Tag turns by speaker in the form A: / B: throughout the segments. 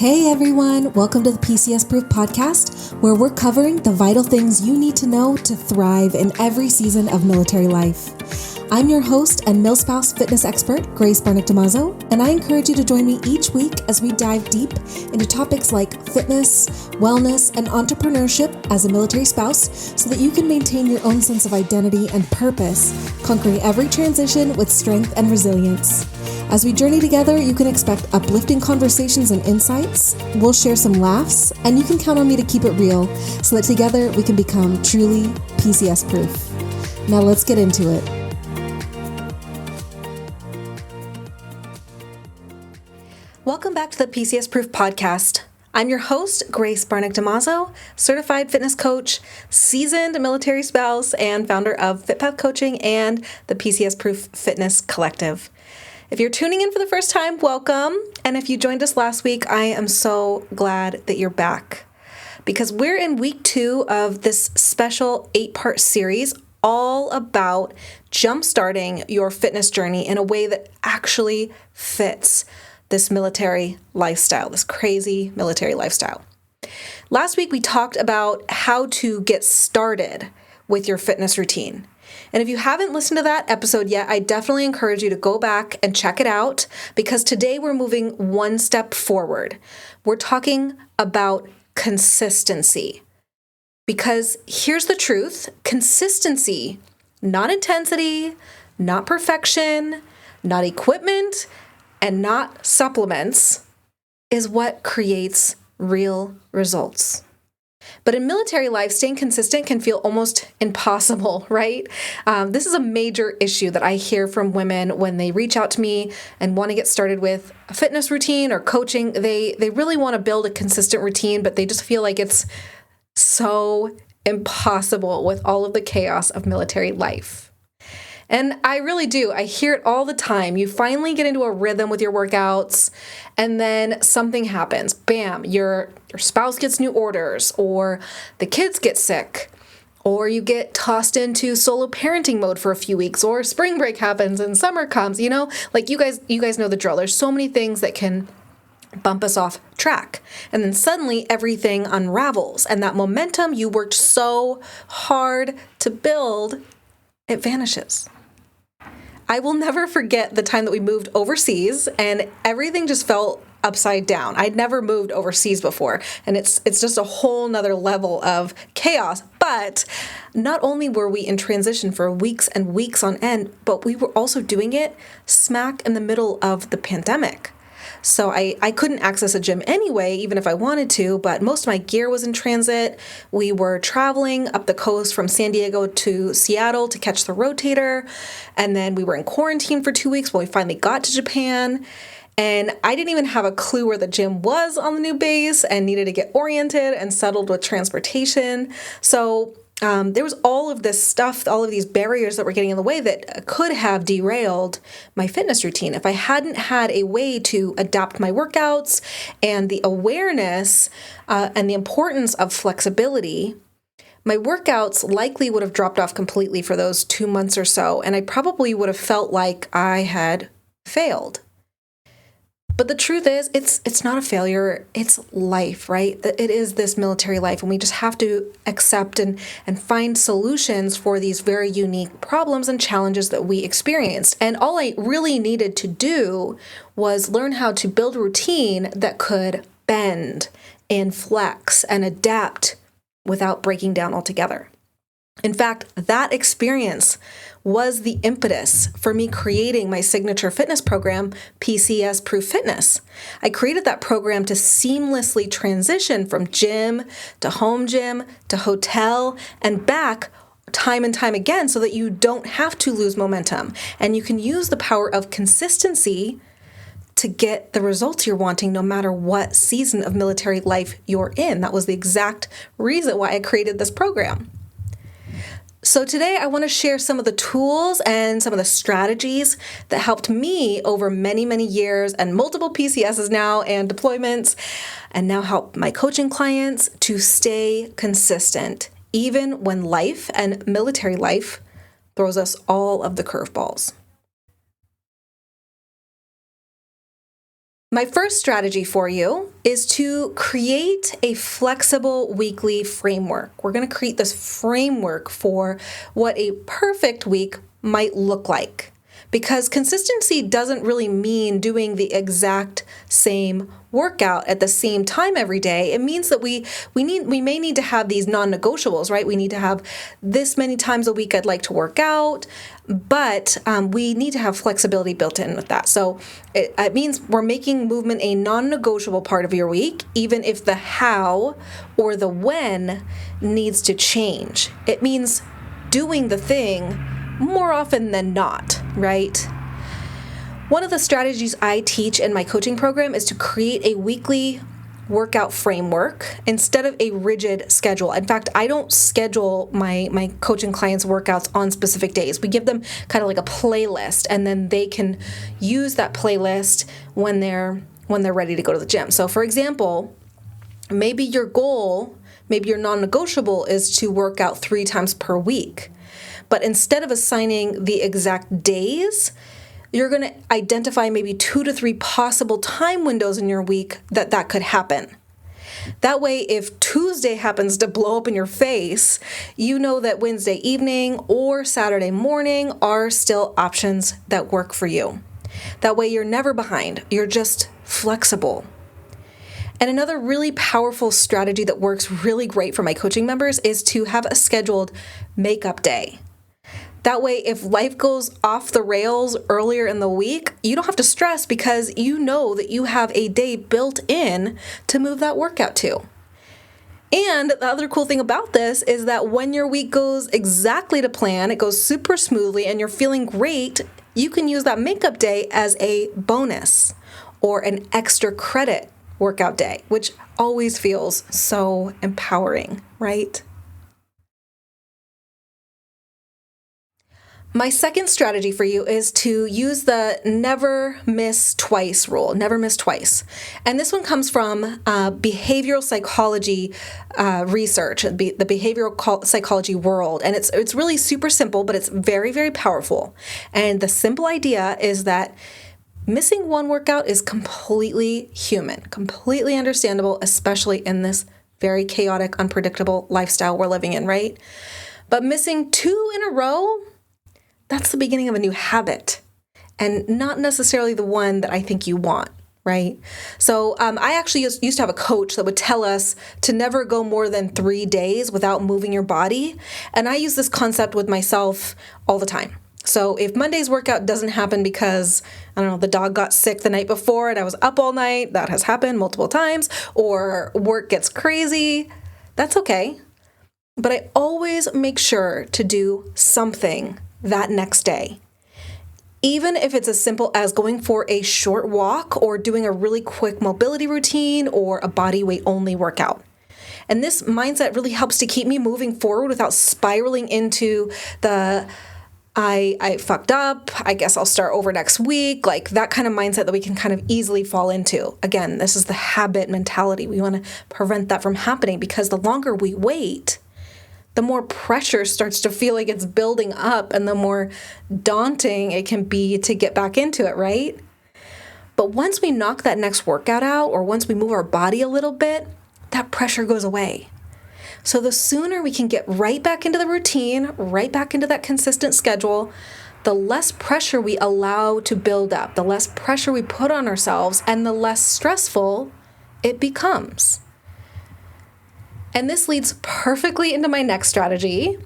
A: Hey everyone, welcome to the PCS-Proof Podcast, where we're covering the vital things you need to know to thrive in every season of military life. I'm your host and milspouse fitness expert, Grace Barnick-Damaso, and I encourage you to join me each week as we dive deep into topics like fitness, wellness, and entrepreneurship as a military spouse so that you can maintain your own sense of identity and purpose, conquering every transition with strength and resilience. As we journey together, you can expect uplifting conversations and insights. We'll share some laughs, and you can count on me to keep it real so that together we can become truly PCS-proof. Now let's get into it. Welcome back to the PCS-Proof Podcast. I'm your host, Grace Barnick-Damaso, certified fitness coach, seasoned military spouse, and founder of FitPath Coaching and the PCS-Proof Fitness Collective. If you're tuning in for the first time, welcome. And if you joined us last week, I am so glad that you're back because we're in week 2 of this special 8-part series all about jumpstarting your fitness journey in a way that actually fits this military lifestyle, this crazy military lifestyle. Last week, we talked about how to get started with your fitness routine. And if you haven't listened to that episode yet, I definitely encourage you to go back and check it out because today we're moving one step forward. We're talking about consistency. Because here's the truth, consistency, not intensity, not perfection, not equipment, and not supplements, is what creates real results. But in military life, staying consistent can feel almost impossible, right? This is a major issue that I hear from women when they reach out to me and want to get started with a fitness routine or coaching. They really want to build a consistent routine, but they just feel like it's so impossible with all of the chaos of military life. And I really do. I hear it all the time. You finally get into a rhythm with your workouts, and then something happens. Bam, your spouse gets new orders, or the kids get sick, or you get tossed into solo parenting mode for a few weeks, or spring break happens and summer comes. You know, like you guys know the drill. There's so many things that can bump us off track. And then suddenly everything unravels, and that momentum you worked so hard to build, it vanishes. I will never forget the time that we moved overseas and everything just felt upside down. I'd never moved overseas before, and it's just a whole nother level of chaos. But not only were we in transition for weeks and weeks on end, but we were also doing it smack in the middle of the pandemic. So I couldn't access a gym anyway, even if I wanted to, but most of my gear was in transit. We were traveling up the coast from San Diego to Seattle to catch the rotator. And then we were in quarantine for 2 weeks when we finally got to Japan. And I didn't even have a clue where the gym was on the new base and needed to get oriented and settled with transportation. So there was all of this stuff, all of these barriers that were getting in the way that could have derailed my fitness routine. If I hadn't had a way to adapt my workouts and the awareness and the importance of flexibility, my workouts likely would have dropped off completely for those 2 months or so, and I probably would have felt like I had failed. But the truth is, it's not a failure, it's life, right? It is this military life, and we just have to accept and find solutions for these very unique problems and challenges that we experienced. And all I really needed to do was learn how to build a routine that could bend and flex and adapt without breaking down altogether. In fact, that experience was the impetus for me creating my signature fitness program, PCS-Proof Fitness. I created that program to seamlessly transition from gym to home gym to hotel and back time and time again so that you don't have to lose momentum. And you can use the power of consistency to get the results you're wanting no matter what season of military life you're in. That was the exact reason why I created this program. So today I want to share some of the tools and some of the strategies that helped me over many, many years and multiple PCSs now and deployments, and now help my coaching clients to stay consistent, even when life and military life throws us all of the curveballs. My first strategy for you is to create a flexible weekly framework. We're going to create this framework for what a perfect week might look like. Because consistency doesn't really mean doing the exact same workout at the same time every day. It means that we may need to have these non-negotiables, right? We need to have this many times a week I'd like to work out, but we need to have flexibility built in with that. So it means we're making movement a non-negotiable part of your week, even if the how or the when needs to change. It means doing the thing more often than not, right? One of the strategies I teach in my coaching program is to create a weekly workout framework instead of a rigid schedule. In fact, I don't schedule my coaching clients' workouts on specific days. We give them kind of like a playlist, and then they can use that playlist when they're ready to go to the gym. So for example, maybe your goal, maybe your non-negotiable is to work out 3 times per week. But instead of assigning the exact days, you're going to identify maybe 2 to 3 possible time windows in your week that could happen. That way, if Tuesday happens to blow up in your face, you know that Wednesday evening or Saturday morning are still options that work for you. That way, you're never behind. You're just flexible. And another really powerful strategy that works really great for my coaching members is to have a scheduled makeup day. That way, if life goes off the rails earlier in the week, you don't have to stress because you know that you have a day built in to move that workout to. And the other cool thing about this is that when your week goes exactly to plan, it goes super smoothly and you're feeling great, you can use that makeup day as a bonus or an extra credit workout day, which always feels so empowering, right? My second strategy for you is to use the never miss twice rule, never miss twice. And this one comes from behavioral psychology research, the behavioral psychology world. And it's really super simple, but it's very, very powerful. And the simple idea is that missing one workout is completely human, completely understandable, especially in this very chaotic, unpredictable lifestyle we're living in, right? But missing 2 in a row, that's the beginning of a new habit and not necessarily the one that I think you want, right? So I actually used to have a coach that would tell us to never go more than 3 days without moving your body. And I use this concept with myself all the time. So if Monday's workout doesn't happen because, I don't know, the dog got sick the night before and I was up all night, that has happened multiple times, or work gets crazy, that's okay. But I always make sure to do something that next day. Even if it's as simple as going for a short walk or doing a really quick mobility routine or a body weight only workout. And this mindset really helps to keep me moving forward without spiraling into the I fucked up, I guess I'll start over next week, like that kind of mindset that we can kind of easily fall into. Again, this is the habit mentality. We want to prevent that from happening because the longer we wait, the more pressure starts to feel like it's building up and the more daunting it can be to get back into it, right? But once we knock that next workout out or once we move our body a little bit, that pressure goes away. So the sooner we can get right back into the routine, right back into that consistent schedule, the less pressure we allow to build up, the less pressure we put on ourselves, and the less stressful it becomes. And this leads perfectly into my next strategy,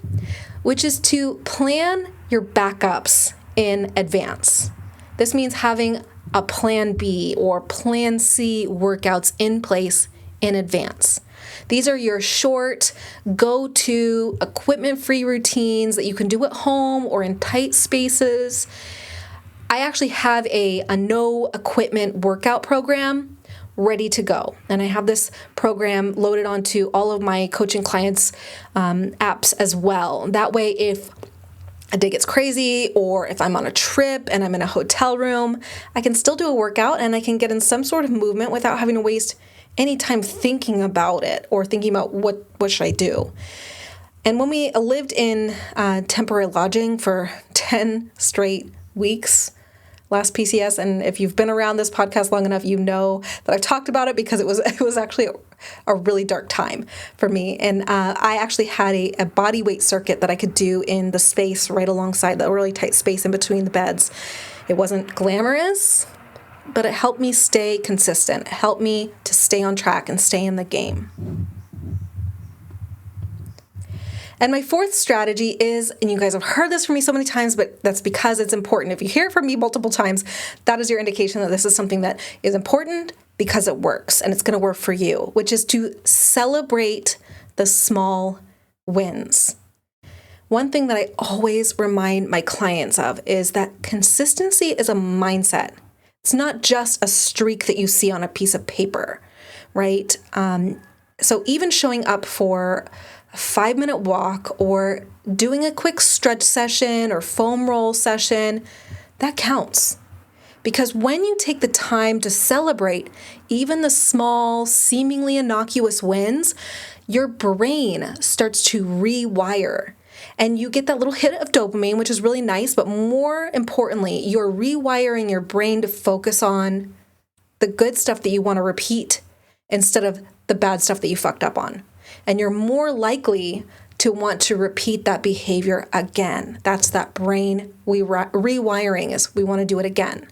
A: which is to plan your backups in advance. This means having a plan B or plan C workouts in place in advance. These are your short, go-to, equipment-free routines that you can do at home or in tight spaces. I actually have a no equipment workout program ready to go. And I have this program loaded onto all of my coaching clients' apps as well. That way, if a day gets crazy or if I'm on a trip and I'm in a hotel room, I can still do a workout and I can get in some sort of movement without having to waste any time thinking about it or thinking about what should I do. And when we lived in temporary lodging for 10 straight weeks, last PCS, and if you've been around this podcast long enough, you know that I've talked about it because it was actually a really dark time for me. And I actually had a body weight circuit that I could do in the space right alongside the really tight space in between the beds. It wasn't glamorous, but it helped me stay consistent. It helped me to stay on track and stay in the game. And my fourth strategy is, and you guys have heard this from me so many times, but that's because it's important. If you hear it from me multiple times, that is your indication that this is something that is important because it works and it's going to work for you, which is to celebrate the small wins. One thing that I always remind my clients of is that consistency is a mindset. It's not just a streak that you see on a piece of paper, right? So even showing up for a 5-minute walk or doing a quick stretch session or foam roll session, that counts. Because when you take the time to celebrate even the small, seemingly innocuous wins, your brain starts to rewire. And you get that little hit of dopamine, which is really nice, but more importantly, you're rewiring your brain to focus on the good stuff that you want to repeat instead of the bad stuff that you fucked up on. And you're more likely to want to repeat that behavior again. That's that brain rewiring, is we want to do it again.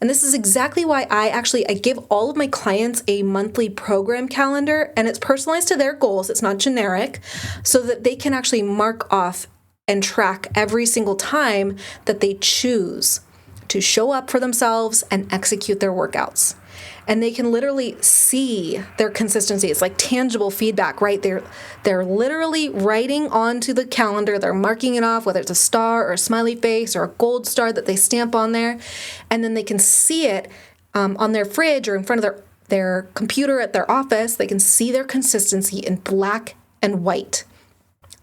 A: And this is exactly why I give all of my clients a monthly program calendar, and it's personalized to their goals. It's not generic, so that they can actually mark off and track every single time that they choose to show up for themselves and execute their workouts. And they can literally see their consistency. It's like tangible feedback, right? They're literally writing onto the calendar. They're marking it off, whether it's a star or a smiley face or a gold star that they stamp on there. And then they can see it on their fridge or in front of their computer at their office. They can see their consistency in black and white.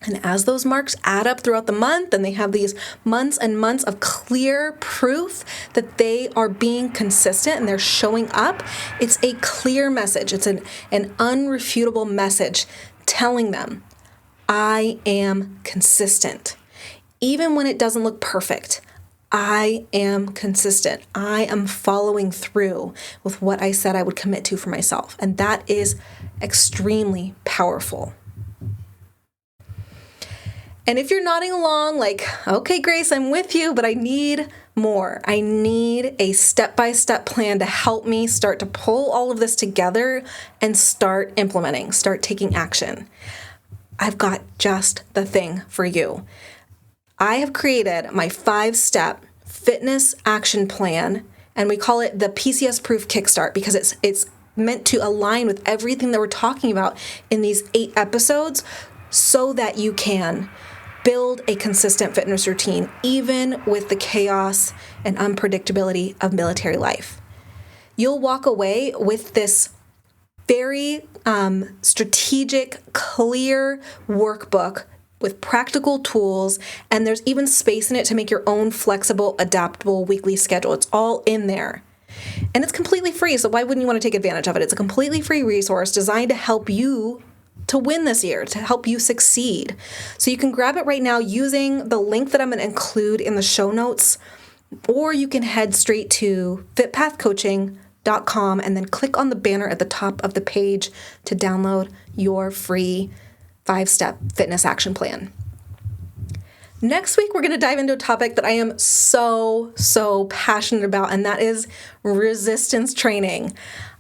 A: And as those marks add up throughout the month, and they have these months and months of clear proof that they are being consistent and they're showing up, it's a clear message. It's an unrefutable message telling them, I am consistent. Even when it doesn't look perfect, I am consistent. I am following through with what I said I would commit to for myself. And that is extremely powerful. And if you're nodding along like, okay, Grace, I'm with you, but I need more. I need a step-by-step plan to help me start to pull all of this together and start implementing, start taking action. I've got just the thing for you. I have created my 5-step fitness action plan, and we call it the PCS-Proof Kickstart because it's meant to align with everything that we're talking about in these 8 episodes so that you can build a consistent fitness routine, even with the chaos and unpredictability of military life. You'll walk away with this very strategic, clear workbook with practical tools, and there's even space in it to make your own flexible, adaptable weekly schedule. It's all in there. And it's completely free, so why wouldn't you want to take advantage of it? It's a completely free resource designed to help you to win this year, to help you succeed. So you can grab it right now using the link that I'm going to include in the show notes, or you can head straight to fitpathcoaching.com and then click on the banner at the top of the page to download your free 5-step fitness action plan. Next week, we're going to dive into a topic that I am so passionate about, and that is resistance training.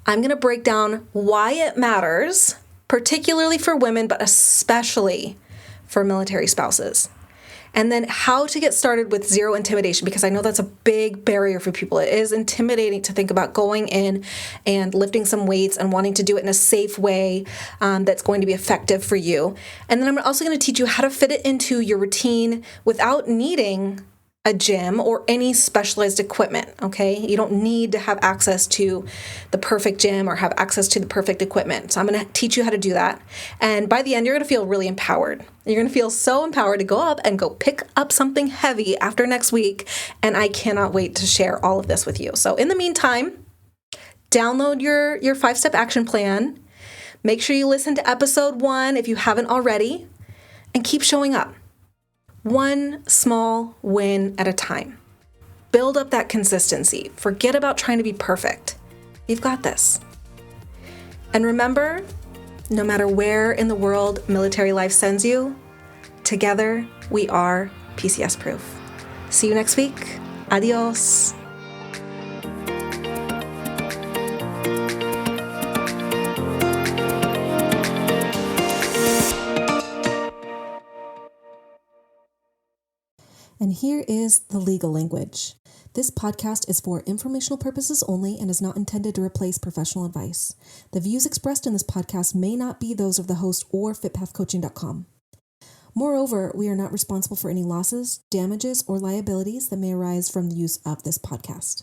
A: I'm going to break down why it matters, particularly for women, but especially for military spouses. And then how to get started with zero intimidation, because I know that's a big barrier for people. It is intimidating to think about going in and lifting some weights and wanting to do it in a safe way that's going to be effective for you. And then I'm also going to teach you how to fit it into your routine without needing a gym or any specialized equipment, okay? You don't need to have access to the perfect gym or have access to the perfect equipment. So I'm going to teach you how to do that. And by the end, you're going to feel really empowered. You're going to feel so empowered to go up and go pick up something heavy after next week. And I cannot wait to share all of this with you. So in the meantime, download your 5-step action plan. Make sure you listen to episode 1 if you haven't already, and keep showing up. One small win at a time. Build up that consistency. Forget about trying to be perfect. You've got this. And remember, no matter where in the world military life sends you, together we are PCS-Proof. See you next week. Adios. And here is the legal language. This podcast is for informational purposes only and is not intended to replace professional advice. The views expressed in this podcast may not be those of the host or fitpathcoaching.com. Moreover, we are not responsible for any losses, damages, or liabilities that may arise from the use of this podcast.